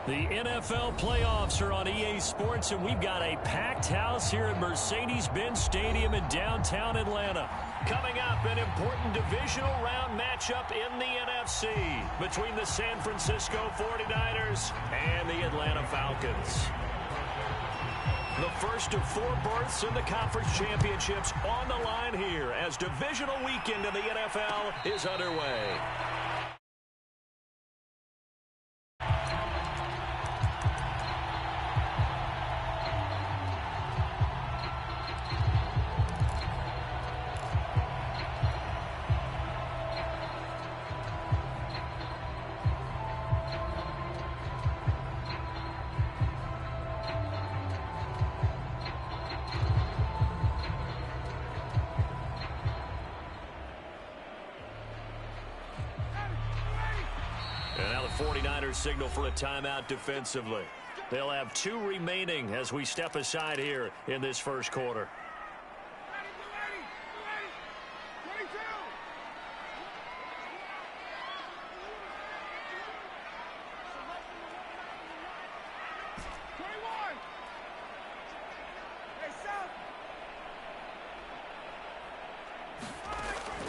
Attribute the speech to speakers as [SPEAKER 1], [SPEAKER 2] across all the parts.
[SPEAKER 1] The NFL playoffs are on EA Sports, and we've got a packed house here at Mercedes-Benz Stadium in downtown Atlanta. Coming up, an important divisional round matchup in the NFC between the San Francisco 49ers and the Atlanta Falcons. The first of 4 berths in the conference championships on the line here as divisional weekend in the NFL is underway. And now the 49ers signal for a timeout defensively. They'll have 2 remaining as we step aside here in this first quarter.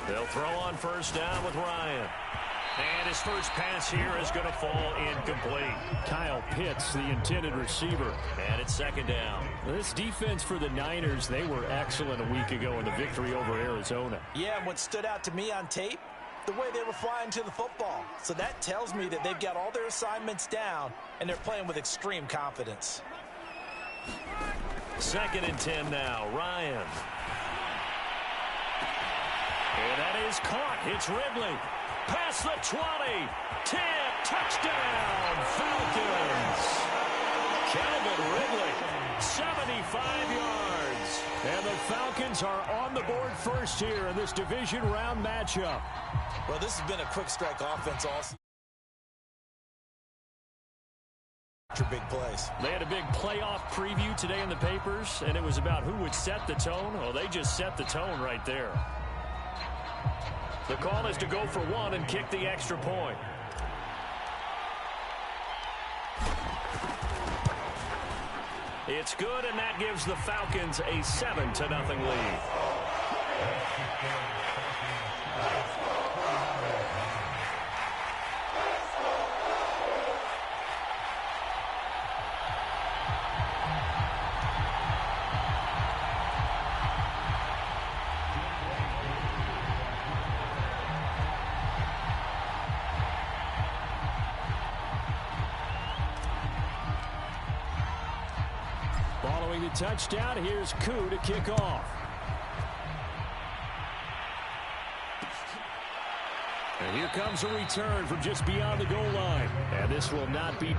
[SPEAKER 1] They'll throw on first down with Ryan. And his first pass here is going to fall incomplete. Kyle Pitts, the intended receiver. And it's second down. This defense for the Niners, they were excellent a week ago in the victory over Arizona.
[SPEAKER 2] Yeah, and what stood out to me on tape, the way they were flying to the football. So that tells me that they've got all their assignments down, and they're playing with extreme confidence.
[SPEAKER 1] Second and 10 now, Ryan. And that is caught. It's Ridley. Past the 20, 10, touchdown, Falcons. Calvin Ridley, 75 yards. And the Falcons are on the board first here in this division round matchup.
[SPEAKER 2] Well, this has been a quick strike offense also. Big plays.
[SPEAKER 1] They had a big playoff preview today in the papers, and it was about who would set the tone. Oh, they just set the tone right there. The call is to go for 1 and kick the extra point. It's good, and that gives the Falcons a 7-0 lead. Following the touchdown, here's Koo to kick off. And here comes a return from just beyond the goal line. And this will not be...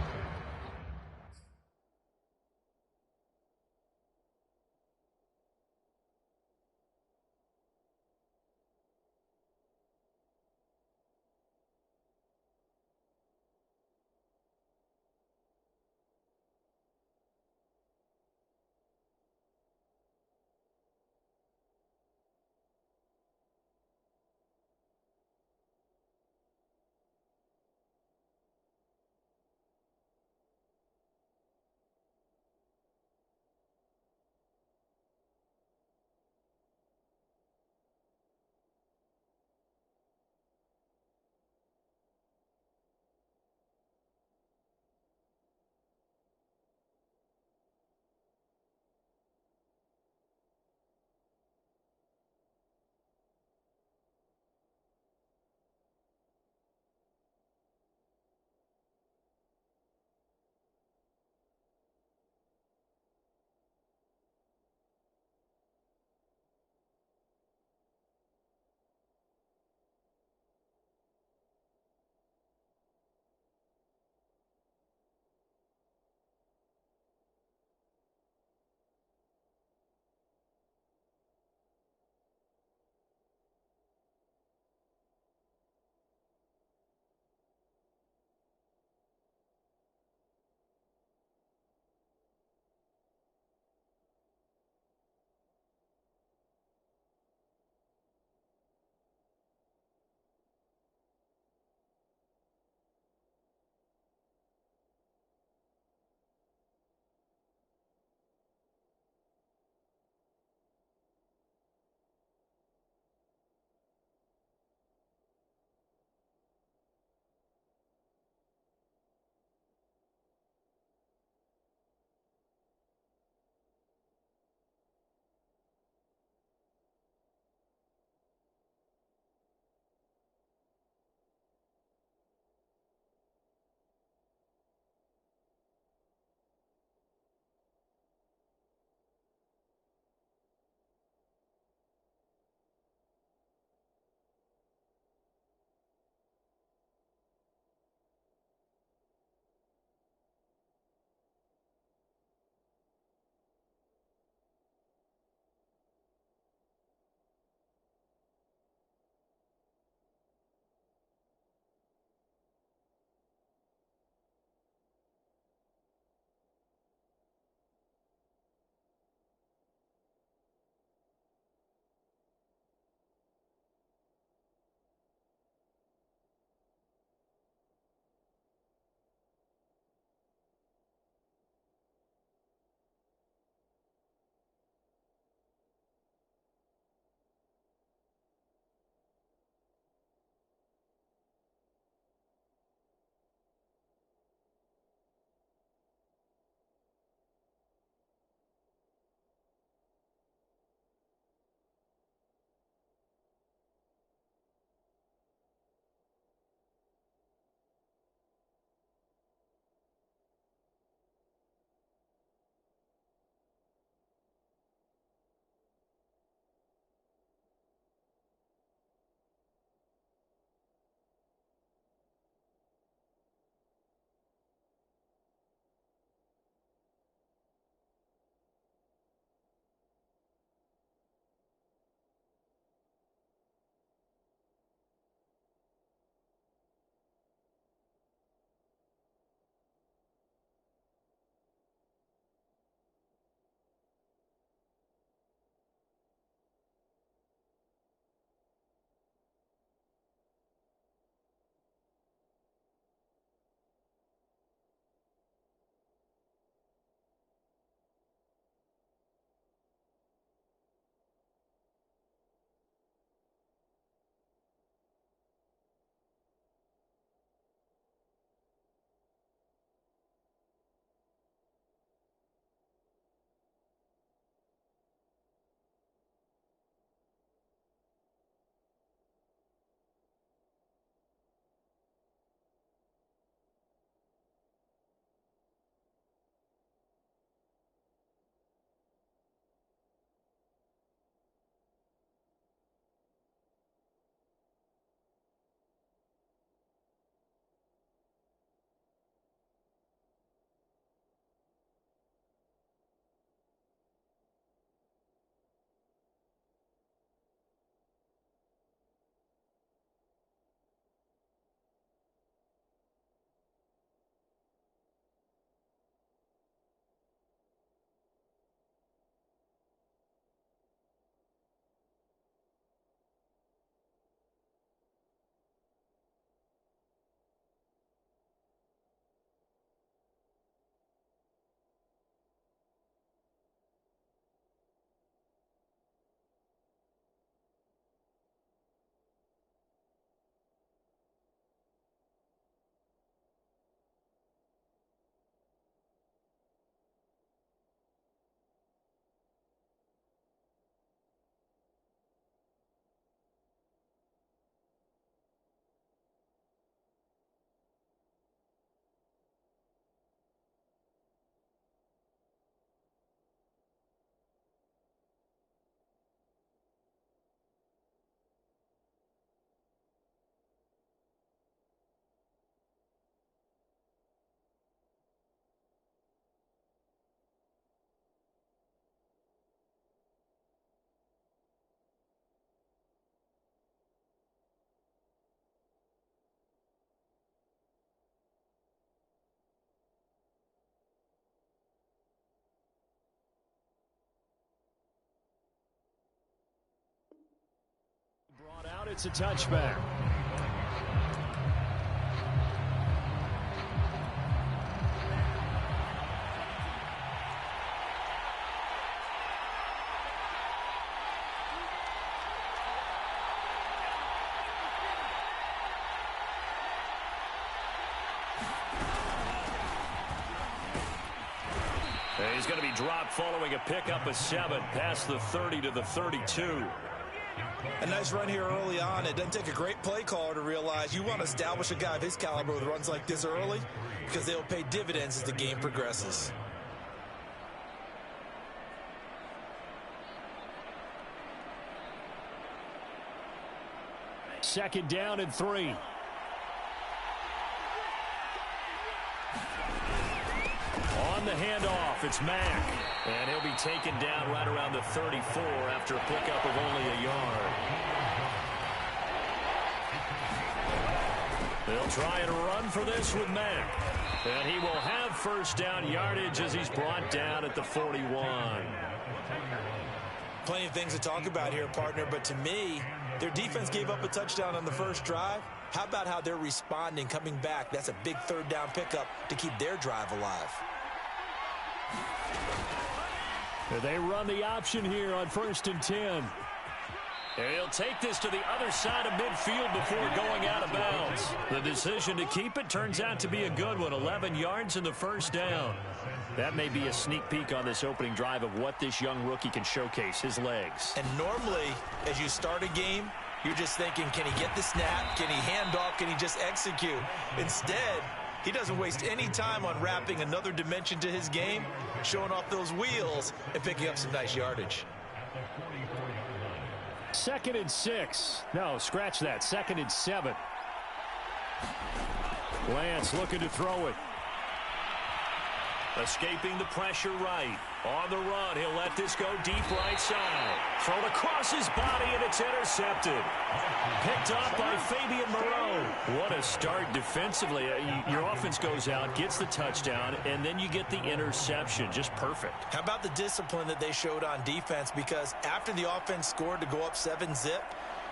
[SPEAKER 1] it's a touchback. He's going to be dropped following a pickup of 7 past the 30 to the 32.
[SPEAKER 2] A nice run here early on. It doesn't take a great play caller to realize you want to establish a guy of his caliber with runs like this early because they'll pay dividends as the game progresses.
[SPEAKER 1] Second down and 3. On the handoff, it's Mack. And he'll be taken down right around the 34 after a pickup of only a yard. They'll try and run for this with Mack. And he will have first down yardage as he's brought down at the 41.
[SPEAKER 2] Plenty of things to talk about here, partner, but to me, their defense gave up a touchdown on the first drive. How about how they're responding, coming back? That's a big third down pickup to keep their drive alive.
[SPEAKER 1] They run the option here on 1st and 10. And he'll take this to the other side of midfield before going out of bounds. The decision to keep it turns out to be a good one. 11 yards in the first down. That may be a sneak peek on this opening drive of what this young rookie can showcase, his legs.
[SPEAKER 2] And normally, as you start a game, you're just thinking, can he get the snap? Can he hand off? Can he just execute? Instead, he doesn't waste any time on wrapping another dimension to his game, showing off those wheels, and picking up some nice yardage.
[SPEAKER 1] 2nd and 6. No, scratch that. 2nd and 7. Lance looking to throw it. Escaping the pressure right. On the run, he'll let this go deep right side. Thrown across his body, and it's intercepted. Picked up by Fabian Moreau. What a start defensively. Your offense goes out, gets the touchdown, and then you get the interception. Just perfect.
[SPEAKER 2] How about the discipline that they showed on defense? Because after the offense scored to go up 7-zip,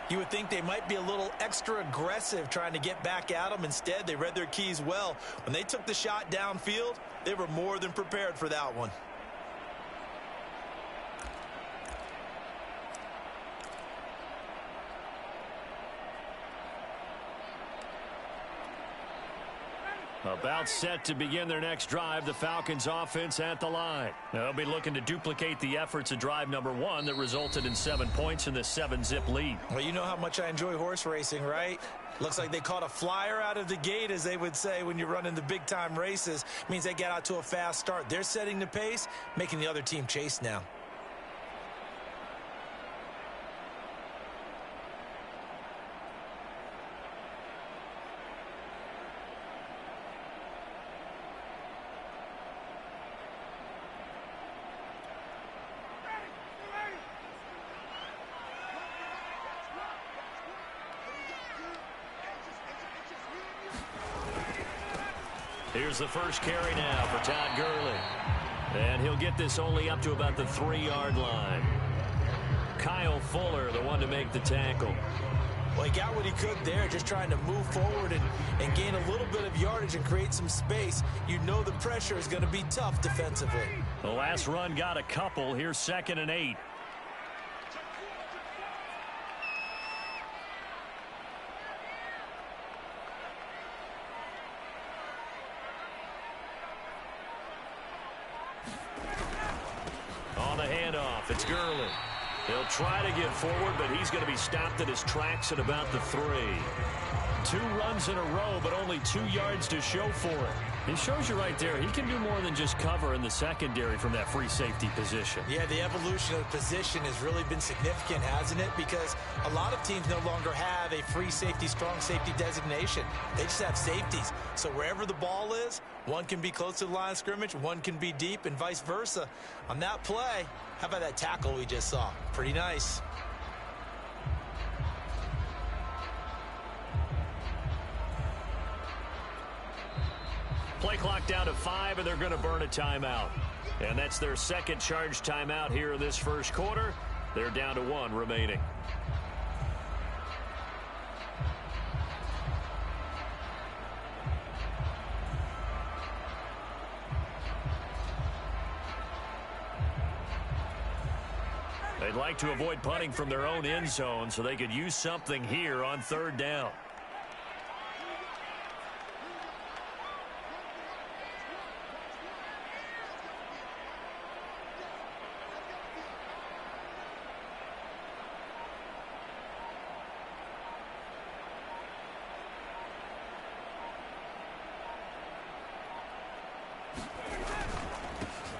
[SPEAKER 2] you would think they might be a little extra aggressive trying to get back at them. Instead, they read their keys well. When they took the shot downfield, they were more than prepared for that one.
[SPEAKER 1] About set to begin their next drive, the Falcons offense at the line. They'll be looking to duplicate the efforts of drive number 1 that resulted in 7 points in the 7-zip lead.
[SPEAKER 2] Well, you know how much I enjoy horse racing, right? Looks like they caught a flyer out of the gate, as they would say when you're running the big-time races. It means they get out to a fast start. They're setting the pace, making the other team chase now.
[SPEAKER 1] Here's the first carry now for Todd Gurley. And he'll get this only up to about the 3-yard line. Kyle Fuller, the one to make the tackle.
[SPEAKER 2] Well, he got what he could there, just trying to move forward and gain a little bit of yardage and create some space. You know the pressure is going to be tough defensively.
[SPEAKER 1] The last run got a couple. Here's 2nd and 8. On the handoff, it's Gurley. He'll try to get forward, but he's going to be stopped at his tracks at about the 3. 2 runs in a row, but only 2 yards to show for it. He shows you right there, he can do more than just cover in the secondary from that free safety position.
[SPEAKER 2] Yeah, the evolution of the position has really been significant, hasn't it? Because a lot of teams no longer have a free safety, strong safety designation. They just have safeties. So wherever the ball is, one can be close to the line of scrimmage, one can be deep, and vice versa. On that play, how about that tackle we just saw? Pretty nice.
[SPEAKER 1] Play clock down to 5, and they're going to burn a timeout. And that's their second charge timeout here in this first quarter. They're down to 1 remaining. They'd like to avoid punting from their own end zone so they could use something here on third down.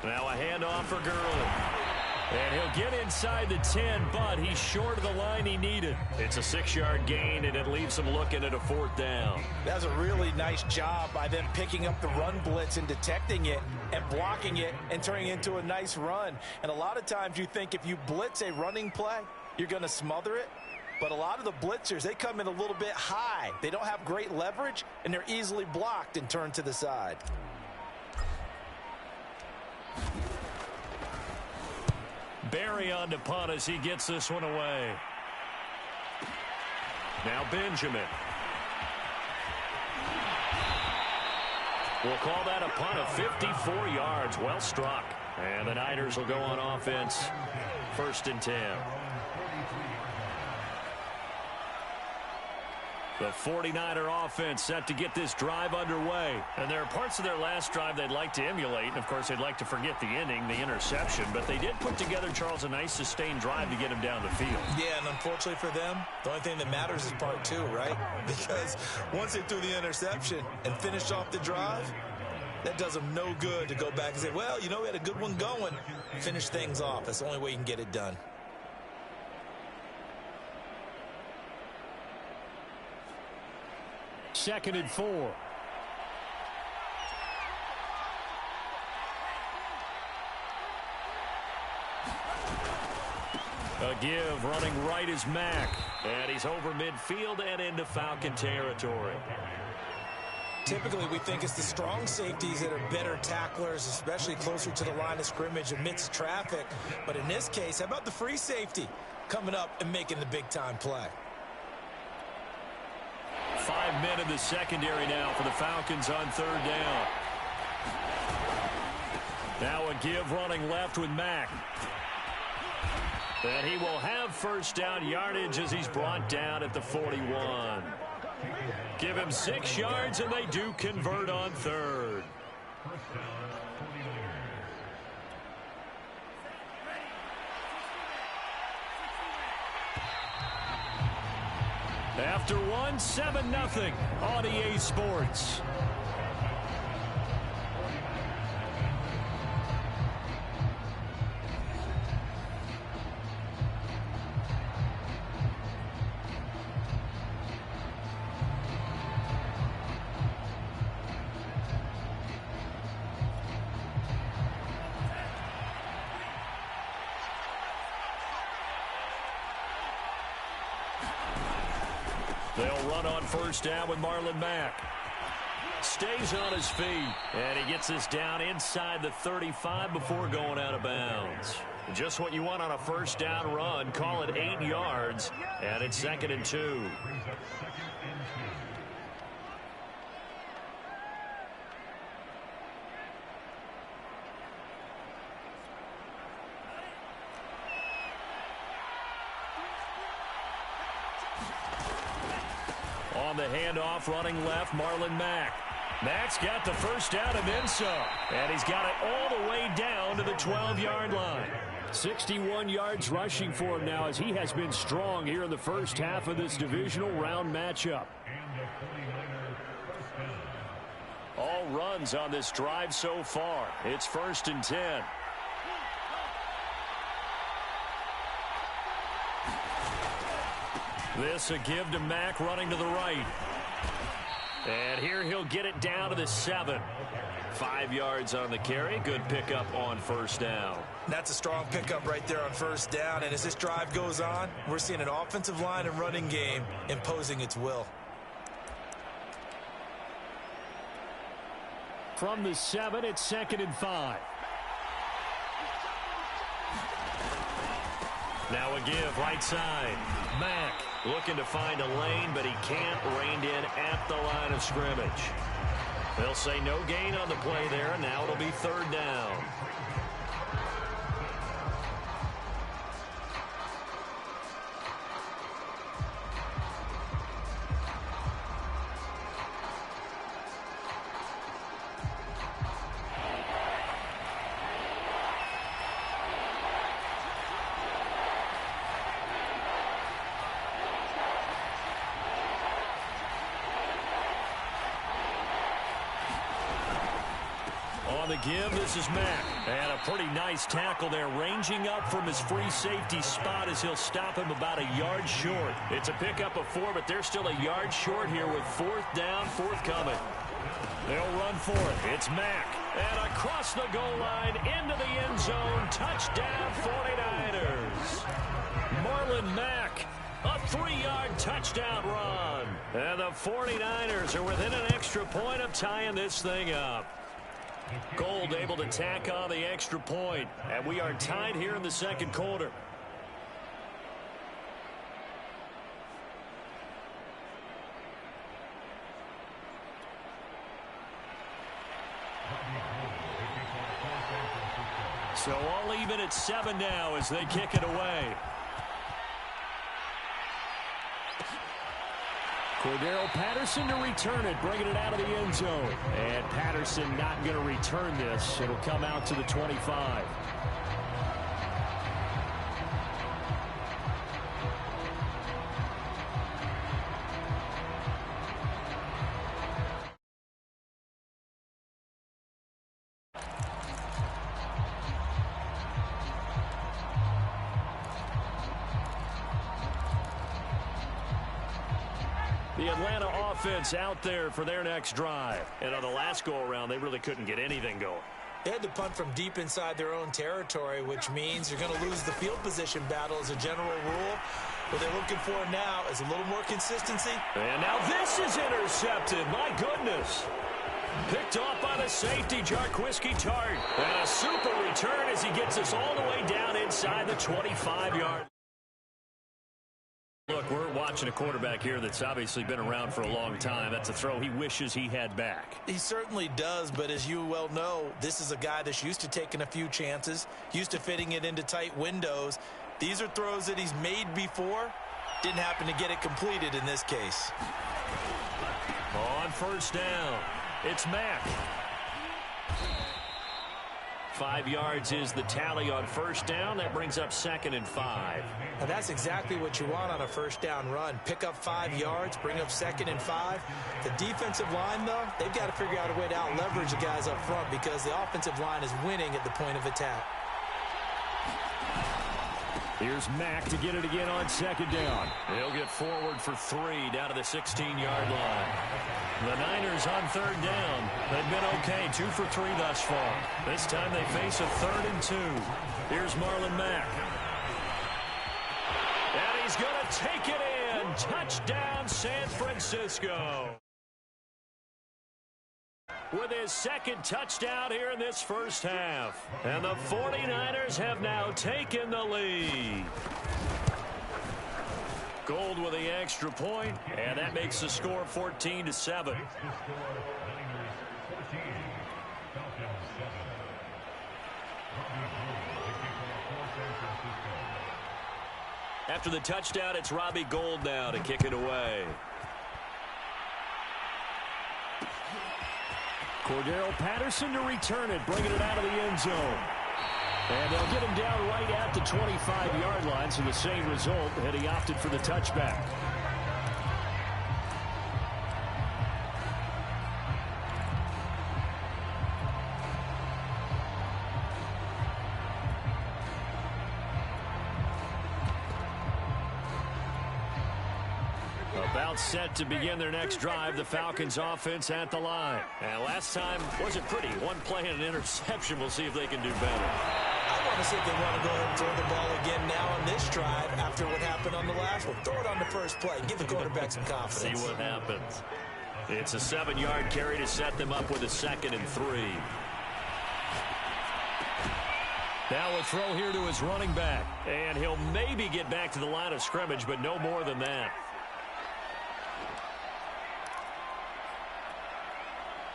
[SPEAKER 1] Now a handoff for Gurley. And he'll get inside the 10, but he's short of the line he needed. It's a 6-yard gain, and it leaves him looking at a fourth down.
[SPEAKER 2] That was a really nice job by them picking up the run blitz and detecting it and blocking it and turning it into a nice run. And a lot of times you think if you blitz a running play, you're going to smother it. But a lot of the blitzers, they come in a little bit high. They don't have great leverage, and they're easily blocked and turned to the side.
[SPEAKER 1] Barry on to punt as he gets this one away. Now Benjamin. We'll call that a punt of 54 yards. Well struck. And the Niners will go on offense. 1st and 10. The 49er offense set to get this drive underway. And there are parts of their last drive they'd like to emulate. And, of course, they'd like to forget the inning, the interception. But they did put together, Charles, a nice sustained drive to get him down the field.
[SPEAKER 2] Yeah, and unfortunately for them, the only thing that matters is part 2, right? Because once they threw the interception and finished off the drive, that does them no good to go back and say, well, you know, we had a good one going. Finish things off. That's the only way you can get it done.
[SPEAKER 1] Second and 4. A give, running right is Mack. And he's over midfield and into Falcon territory.
[SPEAKER 2] Typically, we think it's the strong safeties that are better tacklers, especially closer to the line of scrimmage amidst traffic. But in this case, how about the free safety coming up and making the big-time play?
[SPEAKER 1] 5 men in the secondary now for the Falcons on third down. Now a give running left with Mack. And he will have first down yardage as he's brought down at the 41. Give him 6 yards, and they do convert on third. After one, 7-0 on EA Sports. They'll run on first down with Marlon Mack. Stays on his feet, and he gets us down inside the 35 before going out of bounds. Just what you want on a first down run. Call it 8 yards, and it's 2nd and 2. On the handoff, running left, Marlon Mack. Mack's got the first down and then some. And he's got it all the way down to the 12-yard line. 61 yards rushing for him now as he has been strong here in the first half of this divisional round matchup. All runs on this drive so far. It's 1st and 10. This a give to Mack running to the right. And here he'll get it down to the 7. 5 yards on the carry. Good pickup on first down.
[SPEAKER 2] That's a strong pickup right there on first down. And as this drive goes on, we're seeing an offensive line and running game imposing its will.
[SPEAKER 1] From the 7, it's 2nd and 5. Now a give right side. Mack looking to find a lane, but he can't. Reined in at the line of scrimmage. They'll say no gain on the play there, and now it'll be 3rd down. On the give, this is Mack. And a pretty nice tackle there, ranging up from his free safety spot as he'll stop him about a yard short. It's a pickup of 4, but they're still a yard short here with 4th down, forthcoming. They'll run for it. It's Mack. And across the goal line, into the end zone. Touchdown, 49ers. Marlon Mack. A 3-yard touchdown run. And the 49ers are within an extra point of tying this thing up. Gold able to tack on the extra point. And we are tied here in the second quarter. So all even at 7 now as they kick it away. Cordero Patterson to return it, bringing it out of the end zone. And Patterson not going to return this. It'll come out to the 25. The Atlanta offense out there for their next drive. And on the last go-around, they really couldn't get anything going.
[SPEAKER 2] They had to punt from deep inside their own territory, which means you're going to lose the field position battle as a general rule. What they're looking for now is a little more consistency.
[SPEAKER 1] And now this is intercepted. My goodness. Picked off by the safety, Jarquiski Tart. And a super return as he gets us all the way down inside the 25-yard. Look, we're watching a quarterback here that's obviously been around for a long time. That's a throw he wishes he had back.
[SPEAKER 2] He certainly does, but as you well know, this is a guy that's used to taking a few chances, used to fitting it into tight windows. These are throws that he's made before. Didn't happen to get it completed in this case.
[SPEAKER 1] On first down, it's Mack. 5 yards is the tally on first down. That brings up 2nd and 5.
[SPEAKER 2] And that's exactly what you want on a first down run. Pick up 5 yards, bring up 2nd and 5. The defensive line, though, they've got to figure out a way to out-leverage the guys up front because the offensive line is winning at the point of attack.
[SPEAKER 1] Here's Mack to get it again on 2nd down. He'll get forward for 3 down to the 16-yard line. The Niners on 3rd down. They've been okay, 2 for 3 thus far. This time they face a 3rd and 2. Here's Marlon Mack. And he's going to take it in. Touchdown, San Francisco. With his 2nd touchdown here in this first half. And the 49ers have now taken the lead. Gold with the extra point, and that makes the score 14-7. After the touchdown, it's Robbie Gould now to kick it away. Cordero Patterson to return it, bringing it out of the end zone. And they'll get him down right at the 25-yard line, so the same result, and he opted for the touchback. About set to begin their next drive, the Falcons offense at the line. And last time wasn't pretty. One play and an interception. We'll see if they can do better.
[SPEAKER 2] I want to see if they want to go ahead and throw the ball again now on this drive after what happened on the last one. Throw it on the first play. Give the quarterback some confidence.
[SPEAKER 1] See what happens. It's a 7-yard carry to set them up with a 2nd and 3. Now a throw here to his running back. And he'll maybe get back to the line of scrimmage, but no more than that.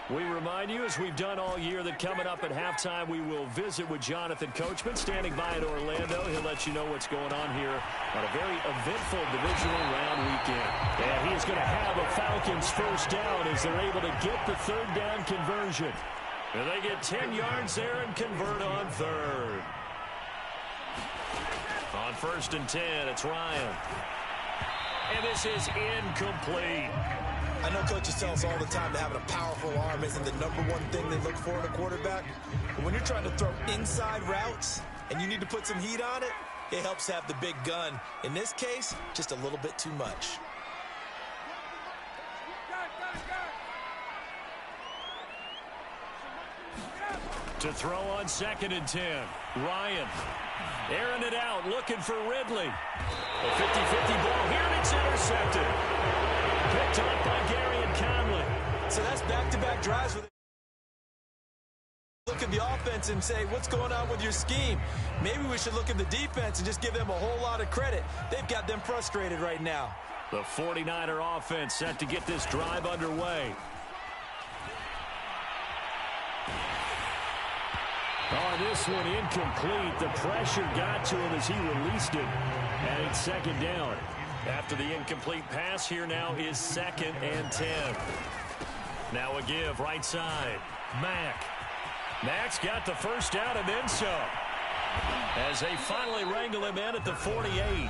[SPEAKER 1] We remind you, as we've done all year, that coming up at halftime, we will visit with Jonathan Coachman, standing by in Orlando. He'll let you know what's going on here on a very eventful divisional round weekend. And he's going to have a Falcons first down as they're able to get the 3rd down conversion. And they get 10 yards there and convert on 3rd. On 1st and 10, it's Ryan. And this is incomplete.
[SPEAKER 2] I know coaches tell us all the time that having a powerful arm isn't the #1 thing they look for in a quarterback. But when you're trying to throw inside routes and you need to put some heat on it, it helps have the big gun. In this case, just a little bit too much.
[SPEAKER 1] To throw on 2nd and 10. Ryan airing it out, looking for Ridley. A 50-50 ball here, and it's intercepted. Picked up by Gary and Conley.
[SPEAKER 2] So that's back-to-back drives with look at the offense and say, what's going on with your scheme? Maybe we should look at the defense and just give them a whole lot of credit. They've got them frustrated right now.
[SPEAKER 1] The 49er offense set to get this drive underway. Oh, this one incomplete. The pressure got to him as he released it. And it's 2nd down. After the incomplete pass, here now is 2nd and 10. Now a give right side. Mack's got the first down and then some. As they finally wrangle him in at the 48.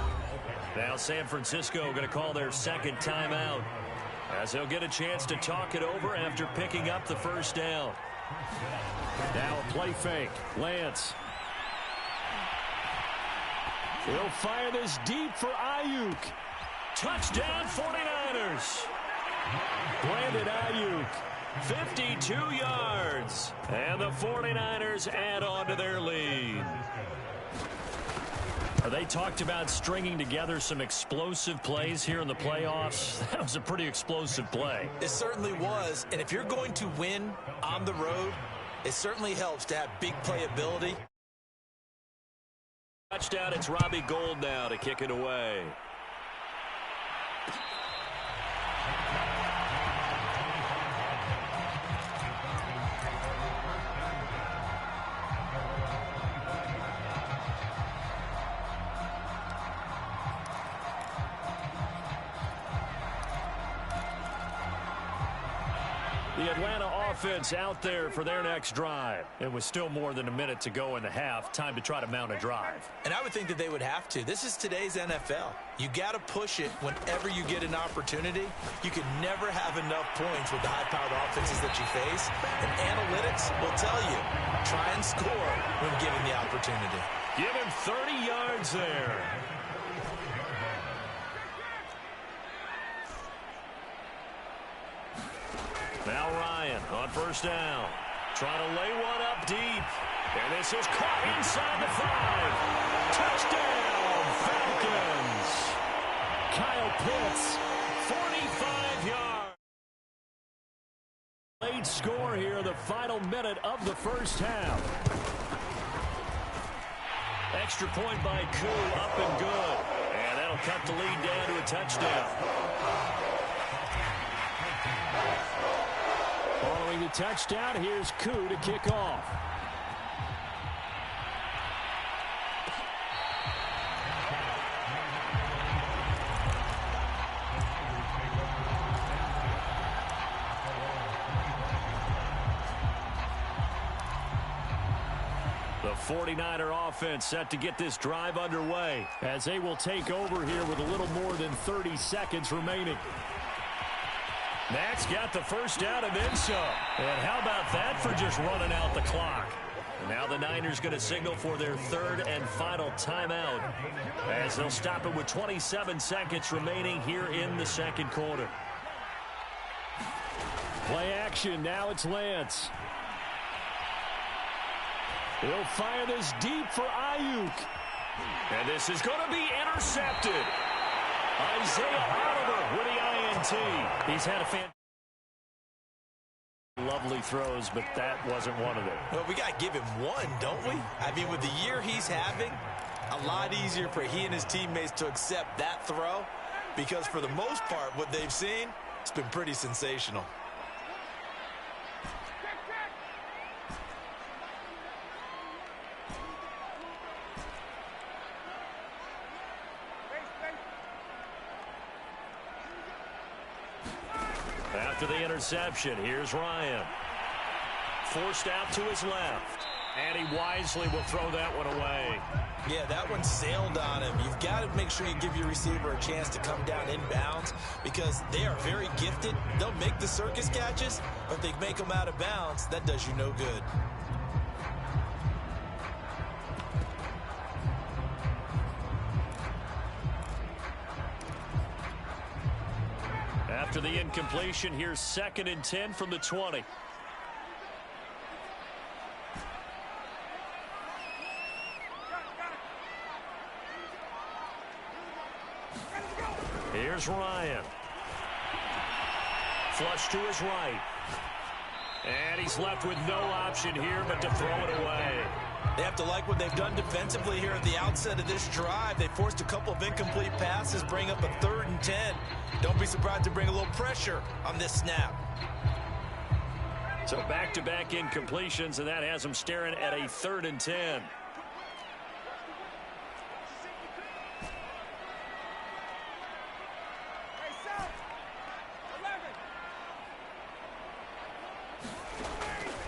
[SPEAKER 1] Now San Francisco going to call their 2nd timeout, as they'll get a chance to talk it over after picking up the first down. Now a play fake. Lance. He'll fire this deep for Ayuk. Touchdown 49ers. Brandon Ayuk, 52 yards. And the 49ers add on to their lead. They talked about stringing together some explosive plays here in the playoffs. That was a pretty explosive play.
[SPEAKER 2] It certainly was. And if you're going to win on the road, it certainly helps to have big playability.
[SPEAKER 1] Touchdown, it's Robbie Gould now to kick it away. The Atlanta offense out there for their next drive. It was still more than a minute to go in the half. Time to try to mount a drive.
[SPEAKER 2] And I would think that they would have to. This is today's NFL. You got to push it whenever you get an opportunity. You can never have enough points with the high-powered offenses that you face. And analytics will tell you, try and score when given the opportunity.
[SPEAKER 1] Give him 30 yards there. Now Ryan on first down. Trying to lay one up deep. And this is caught inside the 5. Touchdown, Falcons. Kyle Pitts, 45 yards. Late score here, the final minute of the first half. Extra point by Koo, up and good. And that'll cut the lead down to a touchdown. Following the touchdown, here's Koo to kick off. The 49er offense set to get this drive underway, as they will take over here with a little more than 30 seconds remaining. Mack's got the first down and then some. And how about that for just running out the clock? And now the Niners going to signal for their 3rd and final timeout, as they'll stop it with 27 seconds remaining here in the 2nd quarter. Play action. Now it's Lance. He'll fire this deep for Ayuk. And this is going to be intercepted. Isaiah Oliver with the INT. He's had a lovely throws, but that wasn't one of them.
[SPEAKER 2] Well, we got to give him one, don't we? I mean, with the year he's having, a lot easier for he and his teammates to accept that throw, because for the most part, what they've seen, it's been pretty sensational. After the interception, here's Ryan. Forced out to his left.
[SPEAKER 1] And he wisely will throw that one away.
[SPEAKER 2] Yeah, that one sailed on him. You've got to make sure you give your receiver a chance to come down inbounds because they are very gifted. They'll make the circus catches, but if they make them out of bounds, that does you no good.
[SPEAKER 1] After the incompletion, here's 2nd and 10 from the 20. Here's Ryan. Flush to his right. And he's left with no option here but to throw it away.
[SPEAKER 2] They have to like what they've done defensively here at the outset of this drive. They forced a couple of incomplete passes, bring up a 3rd and 10. Don't be surprised to bring a little pressure on this snap.
[SPEAKER 1] So back-to-back incompletions, and that has them staring at a 3rd and 10.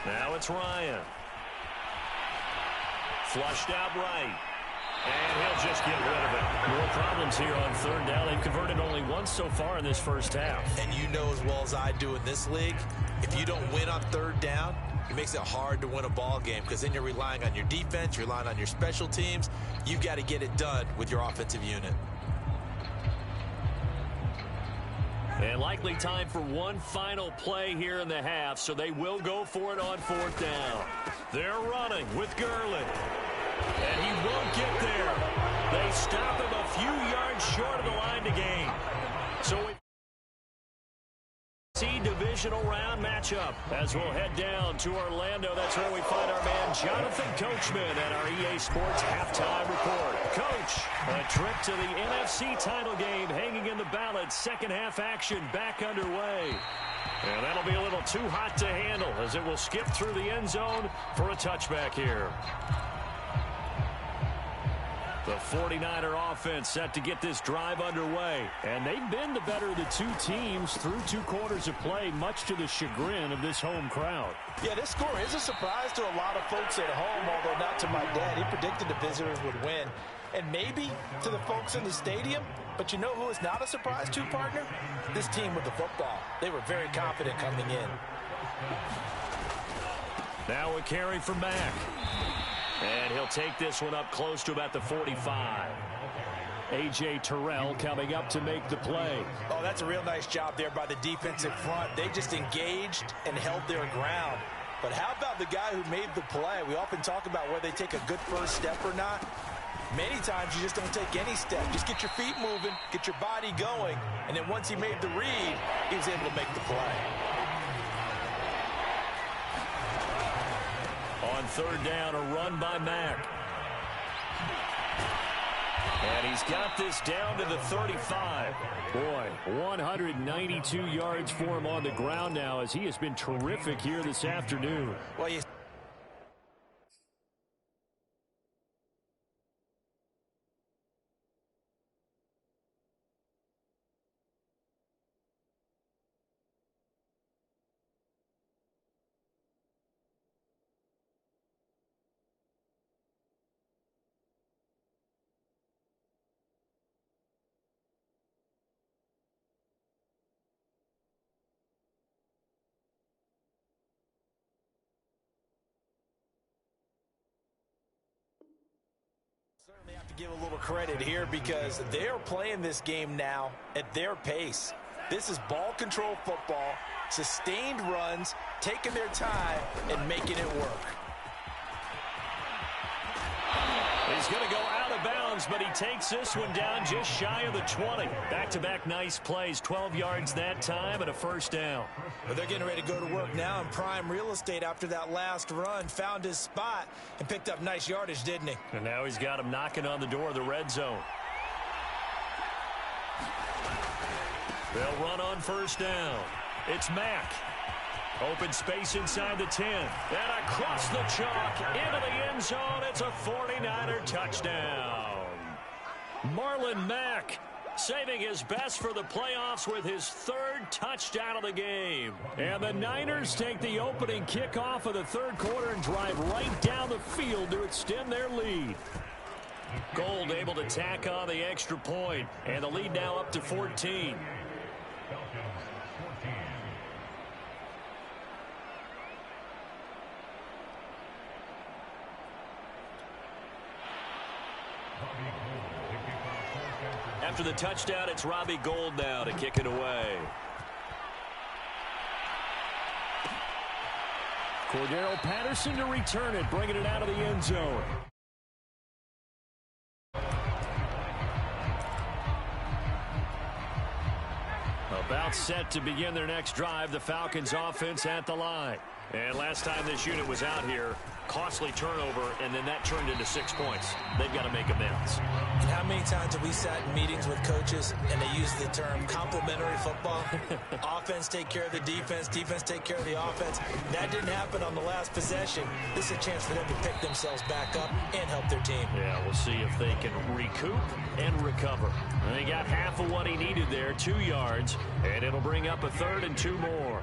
[SPEAKER 1] Now it's Ryan. Flushed out right. And he'll just get rid of it. More problems here on 3rd down. They've converted only once so far in this first half.
[SPEAKER 2] And you know as well as I do in this league, if you don't win on 3rd down, it makes it hard to win a ball game because then you're relying on your defense, you're relying on your special teams. You've got to get it done with your offensive unit.
[SPEAKER 1] And likely time for one final play here in the half, so they will go for it on 4th down. They're running with Gurley. And he won't get there. They stop him a few yards short of the line to gain. So we see divisional round matchup as we'll head down to Orlando. That's where we find our man Jonathan Coachman at our EA Sports halftime report. Coach, a trip to the NFC title game hanging in the balance. Second half action back underway. And that'll be a little too hot to handle as it will skip through the end zone for a touchback here. The 49er offense set to get this drive underway. And they've been the better of the two teams through 2 quarters of play, much to the chagrin of this home crowd.
[SPEAKER 2] Yeah, this score is a surprise to a lot of folks at home, although not to my dad. He predicted the visitors would win. And maybe to the folks in the stadium. But you know who is not a surprise to, partner? This team with the football. They were very confident coming in.
[SPEAKER 1] Now a carry for Mack. And he'll take this one up close to about the 45. A.J. Terrell coming up to make the play.
[SPEAKER 2] Oh, that's a real nice job there by the defensive front. They just engaged and held their ground. But how about the guy who made the play? We often talk about whether they take a good first step or not. Many times you just don't take any step. Just get your feet moving, get your body going, and then once he made the read, he was able to make the play.
[SPEAKER 1] On 3rd down, a run by Mack. And he's got this down to the 35. Boy, 192 yards for him on the ground now as he has been terrific here this afternoon.
[SPEAKER 2] Well, you certainly have to give a little credit here because they're playing this game now at their pace. This is ball control football, sustained runs, taking their time and making it work.
[SPEAKER 1] He's going to go out of bounds, but he takes this one down just shy of the 20. Back-to-back nice plays, 12 yards that time and a 1st down.
[SPEAKER 2] But they're getting ready to go to work now in prime real estate after that last run. Found his spot and picked up nice yardage, didn't he?
[SPEAKER 1] And now he's got him knocking on the door of the red zone. They'll run on 1st down. It's Mack. Open space inside the 10. And across the chalk into the end zone. It's a 49er touchdown. Marlon Mack saving his best for the playoffs with his third touchdown of the game. And the Niners take the opening kickoff of the third quarter and drive right down the field to extend their lead. Gold able to tack on the extra point, and the lead now up to 14. After the touchdown, it's Robbie Gould now to kick it away. Cordero Patterson to return it, bringing it out of the end zone. About set to begin their next drive, the Falcons offense at the line. And last time this unit was out here, costly turnover, and then that turned into 6 points. They've got to make amends.
[SPEAKER 2] And how many times have we sat in meetings with coaches and they use the term complementary football? Offense take care of the defense, defense take care of the offense. That didn't happen on the last possession. This is a chance for them to pick themselves back up and help their team.
[SPEAKER 1] Yeah, we'll see if they can recoup and recover. And they got half of what he needed there, 2 yards, and it'll bring up a 3rd and 2 more.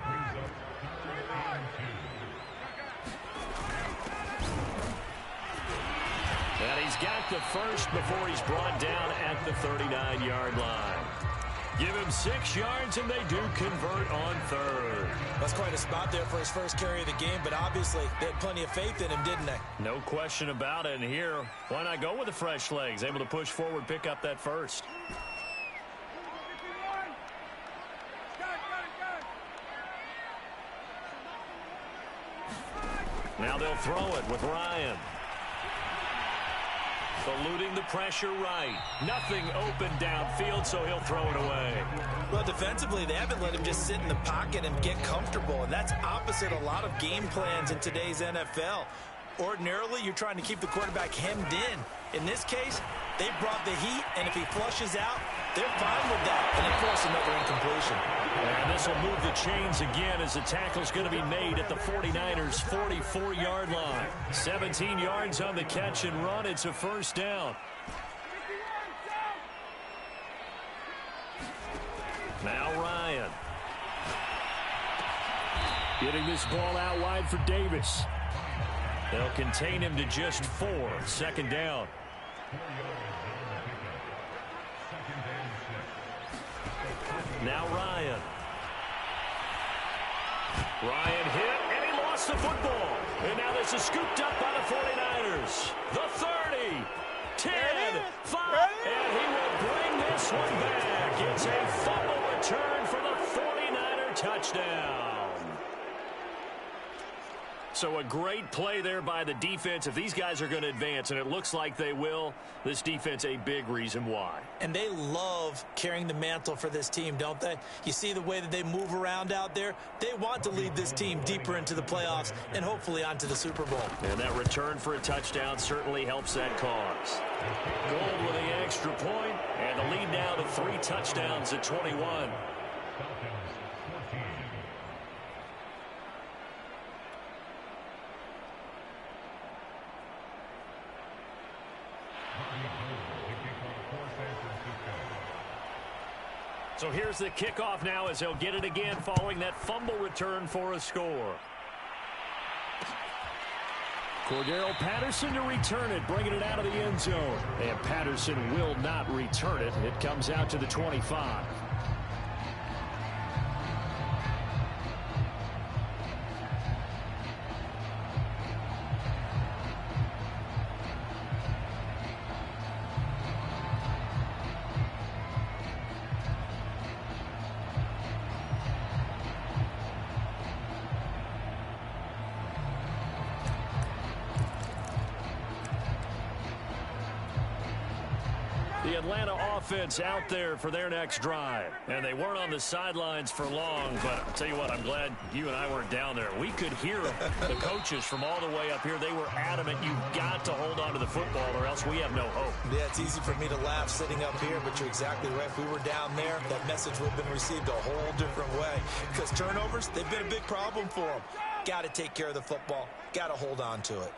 [SPEAKER 1] And he's got the first before he's brought down at the 39-yard line. Give him 6 yards, and they do convert on 3rd.
[SPEAKER 2] That's quite a spot there for his first carry of the game, but obviously they had plenty of faith in him, didn't they?
[SPEAKER 1] No question about it. And here, why not go with the fresh legs? Able to push forward, pick up that first. Now they'll throw it with Ryan. Eluding the pressure right. Nothing open downfield, so he'll throw it away.
[SPEAKER 2] Well, defensively, they haven't let him just sit in the pocket and get comfortable, and that's opposite a lot of game plans in today's NFL. Ordinarily, you're trying to keep the quarterback hemmed in. In this case, they brought the heat, and if he flushes out, they're fine with that, and they force another incompletion.
[SPEAKER 1] And this will move the chains again as the tackle's going to be made at the 49ers' 44-yard line. 17 yards on the catch and run. It's a first down. Now Ryan. Getting this ball out wide for Davis. They'll contain him to just 4. 2nd down. Now Ryan. Ryan hit, and he lost the football. And now this is scooped up by the 49ers. The 30, 10, 5, and he will bring this one back. It's a fumble return for the 49er touchdown. So a great play there by the defense. If these guys are going to advance, and it looks like they will, this defense a big reason why. And they love carrying the mantle for this team, don't they? You see the way that they move around out there? They want to lead this team deeper into the playoffs and hopefully onto the Super Bowl. And that return for a touchdown certainly helps that cause. Gold with the extra point, and the lead now to 3 touchdowns at 21. So here's the kickoff now as he'll get it again following that fumble return for a score. Cordero Patterson to return it, bringing it out of the end zone. And Patterson will not return it. It comes out to the 25. The Atlanta offense out there for their next drive. And they weren't on the sidelines for long, but I'll tell you what, I'm glad you and I weren't down there. We could hear the coaches from all the way up here. They were adamant, you've got to hold on to the football or else we have no hope. Yeah, it's easy for me to laugh sitting up here, but you're exactly right. If we were down there, that message would have been received a whole different way. Because turnovers, they've been a big problem for them. Got to take care of the football. Got to hold on to it.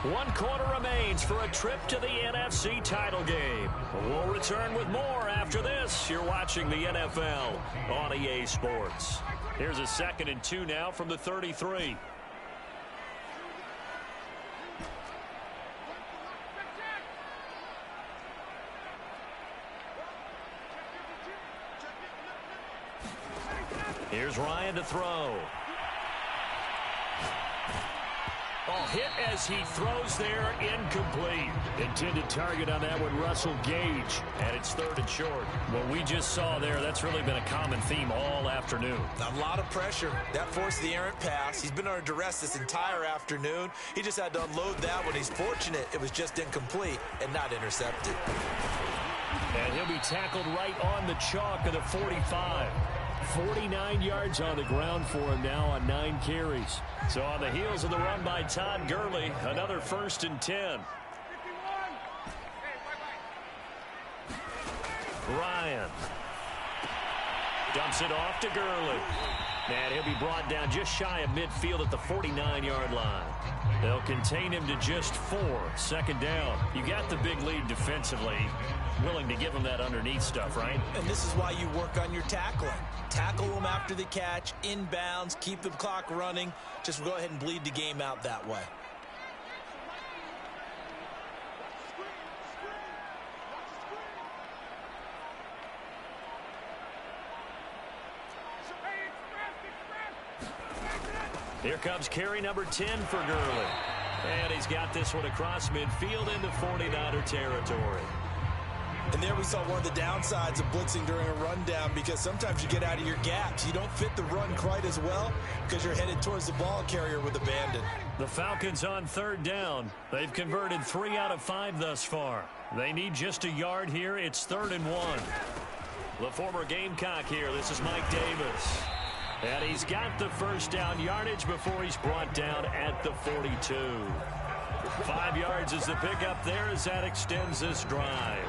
[SPEAKER 1] One quarter remains for a trip to the NFC title game. We'll return with more after this. You're watching the NFL on EA Sports. Here's a 2nd and 2 now from the 33. Here's Ryan to throw. Hit as he throws there, incomplete. Intended target on that one, Russell Gage, and it's 3rd and short. What we just saw there, that's really been a common theme all afternoon.
[SPEAKER 2] A lot of pressure. That forced the errant pass. He's been under duress this entire afternoon. He just had to unload that one. He's fortunate it was just incomplete and not intercepted.
[SPEAKER 1] And he'll be tackled right on the chalk of the 45. 49 yards on the ground for him now on 9 carries. So on the heels of the run by Todd Gurley, another 1st and 10. Ryan dumps it off to Gurley. And he'll be brought down just shy of midfield at the 49-yard line. They'll contain him to just 4. 2nd down. You got the big lead defensively. Willing to give him that underneath stuff, right?
[SPEAKER 2] And this is why you work on your tackling. Tackle him after the catch, inbounds, keep the clock running. Just go ahead and bleed the game out that way.
[SPEAKER 1] Here comes carry number 10 for Gurley. And he's got this one across midfield into 49er territory.
[SPEAKER 2] And there we saw one of the downsides of blitzing during a rundown, because sometimes you get out of your gaps. You don't fit the run quite as well because you're headed towards the ball carrier with abandon.
[SPEAKER 1] The Falcons on 3rd down. They've converted 3 out of 5 thus far. They need just a yard here. It's 3rd and 1. The former Gamecock here. This is Mike Davis. And he's got the 1st down yardage before he's brought down at the 42. 5 yards is the pickup there as that extends this drive.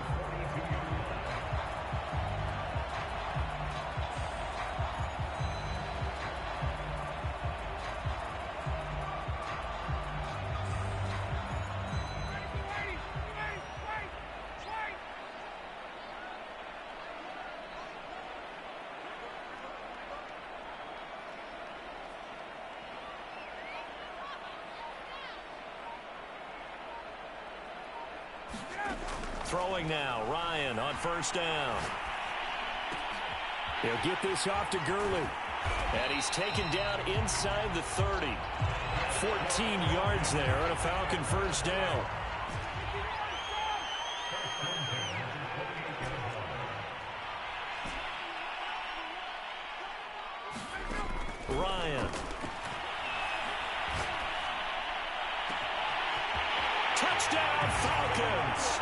[SPEAKER 1] Throwing now, Ryan on 1st down. He'll get this off to Gurley. And he's taken down inside the 30. 14 yards there and a Falcon 1st down. Ryan. Touchdown Falcons.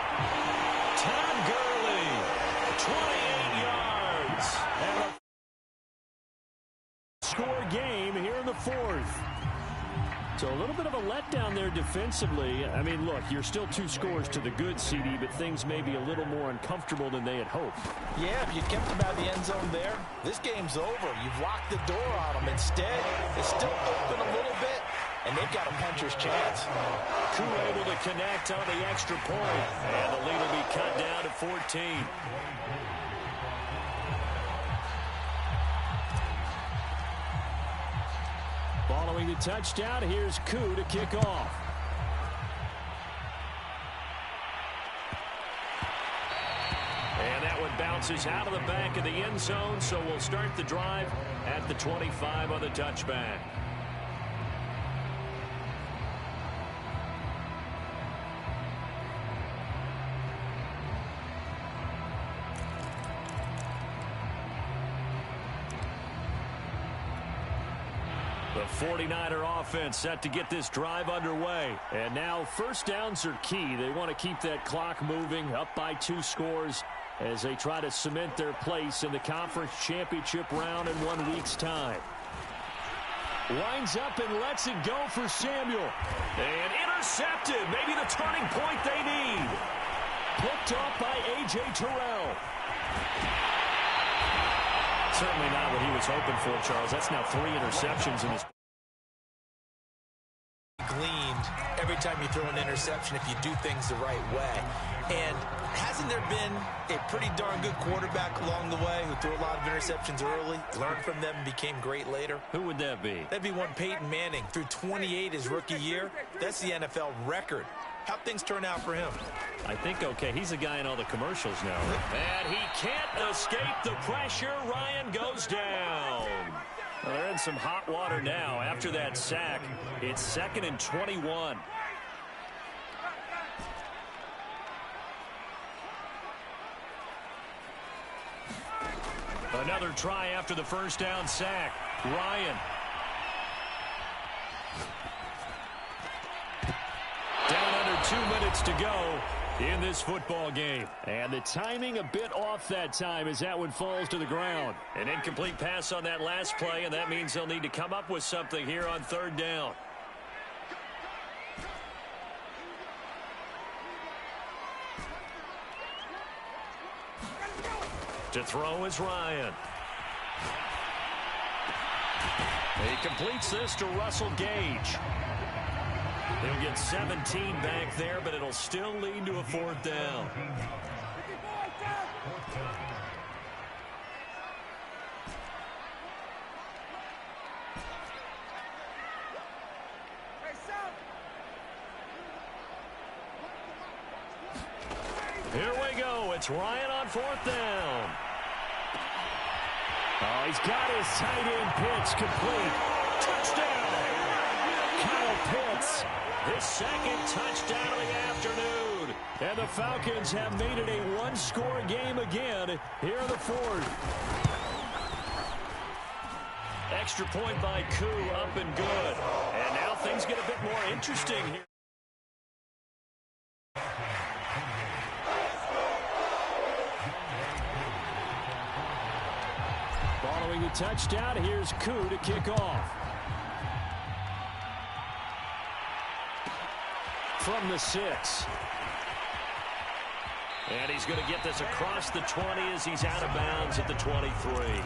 [SPEAKER 1] Todd Gurley, 28 yards. And a score game here in the 4th. So a little bit of a letdown there defensively. I mean, look, you're still 2 scores to the good, CD, but things may be a little more uncomfortable than they had hoped.
[SPEAKER 2] Yeah, if you kept them out of the end zone there, this game's over. You've locked the door on them. Instead, it's still open a little bit, and they've got a puncher's chance.
[SPEAKER 1] Koo able to connect on the extra point, and the lead will be cut down to 14. Following the touchdown, here's Koo to kick off. And that one bounces out of the back of the end zone, so we'll start the drive at the 25 on the touchback. The 49er offense set to get this drive underway. And now 1st downs are key. They want to keep that clock moving, up by 2 scores as they try to cement their place in the conference championship round in 1 week's time. Winds up and lets it go for Samuel. And intercepted. Maybe the turning point they need. Picked off by A.J. Terrell. Certainly not what he was hoping for, Charles. That's now 3 interceptions in his.
[SPEAKER 2] Gleaned every time you throw an interception if you do things the right way. And hasn't there been a pretty darn good quarterback along the way who threw a lot of interceptions early, learned from them, and became great later?
[SPEAKER 1] Who would that be?
[SPEAKER 2] That'd be one Peyton Manning. Threw 28 his rookie year. That's the NFL record. How'd things turn out for him?
[SPEAKER 1] I think okay. He's a guy in all the commercials now. And he can't escape the pressure. Ryan goes down. Well, they're in some hot water now after that sack. It's 2nd and 21. Another try after the first down sack. Ryan. Down under 2 minutes to go in this football game. And the timing a bit off that time as that one falls to the ground. An incomplete pass on that last play, and that means they'll need to come up with something here on 3rd down. To throw is Ryan. He completes this to Russell Gage. He'll get 17 back there, but it'll still lead to a 4th down. Here we go. It's Ryan on 4th down. Oh, he's got his tight end pitch complete. Touchdown. Kyle Pitts, his 2nd touchdown of the afternoon. And the Falcons have made it a one-score game again here in the 4th. Extra point by Koo, up and good. And now things get a bit more interesting here. Following the touchdown, here's Koo to kick off. From the 6. And he's going to get this across the 20 as he's out of bounds at the 23.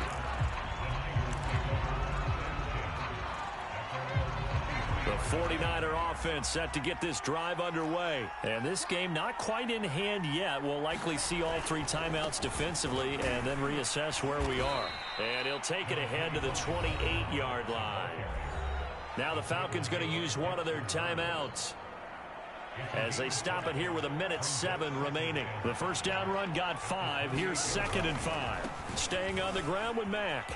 [SPEAKER 1] The 49er offense set to get this drive underway. And this game not quite in hand yet. We'll likely see all 3 timeouts defensively and then reassess where we are. And he'll take it ahead to the 28-yard line. Now the Falcons going to use one of their timeouts as they stop it here with 1:07 remaining. The first down run got 5. Here's 2nd and 5. Staying on the ground with Mack.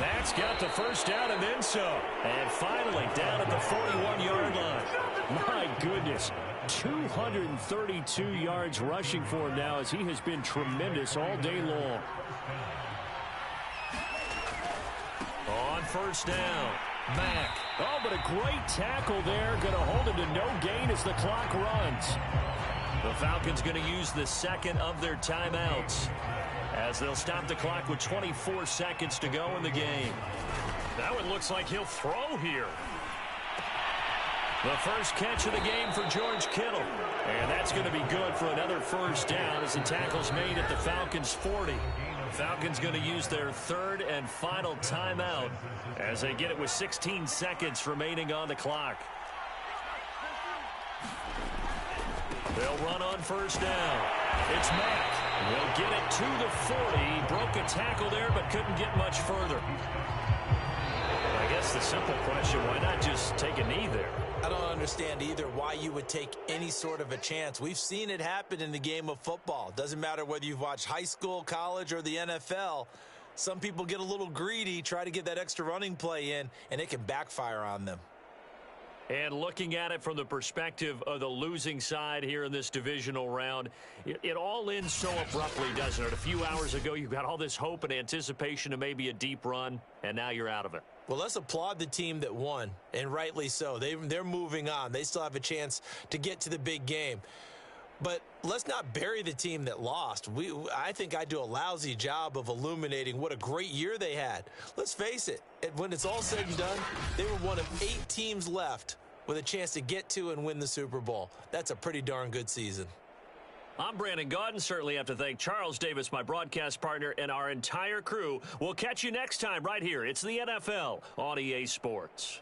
[SPEAKER 1] Mack's got the first down and then some. And finally down at the 41-yard line. My goodness. 232 yards rushing for him now as he has been tremendous all day long. On first down, Mack. Oh, but a great tackle there. Going to hold him to no gain as the clock runs. The Falcons going to use the 2nd of their timeouts as they'll stop the clock with 24 seconds to go in the game. That one looks like he'll throw here. The first catch of the game for George Kittle. And that's going to be good for another first down as the tackle's made at the Falcons' 40. Falcons going to use their 3rd and final timeout as they get it with 16 seconds remaining on the clock. They'll run on first down. It's Mack. They'll get it to the 40. He broke a tackle there but couldn't get much further. I guess the simple question, why not just take a knee there?
[SPEAKER 2] I don't understand either why you would take any sort of a chance. We've seen it happen in the game of football. Doesn't matter whether you've watched high school, college, or the NFL. Some people get a little greedy, try to get that extra running play in, and it can backfire on them.
[SPEAKER 1] And looking at it from the perspective of the losing side here in this divisional round, it all ends so abruptly, doesn't it? A few hours ago, you got all this hope and anticipation of maybe a deep run, and now you're out of it.
[SPEAKER 2] Well, let's applaud the team that won, and rightly so. They're moving on. They still have a chance to get to the big game. But let's not bury the team that lost. I think I do a lousy job of illuminating what a great year they had. Let's face it, when it's all said and done, they were one of 8 teams left with a chance to get to and win the Super Bowl. That's a pretty darn good season.
[SPEAKER 1] I'm Brandon Gaudin. Certainly have to thank Charles Davis, my broadcast partner, and our entire crew. We'll catch you next time right here. It's the NFL on EA Sports.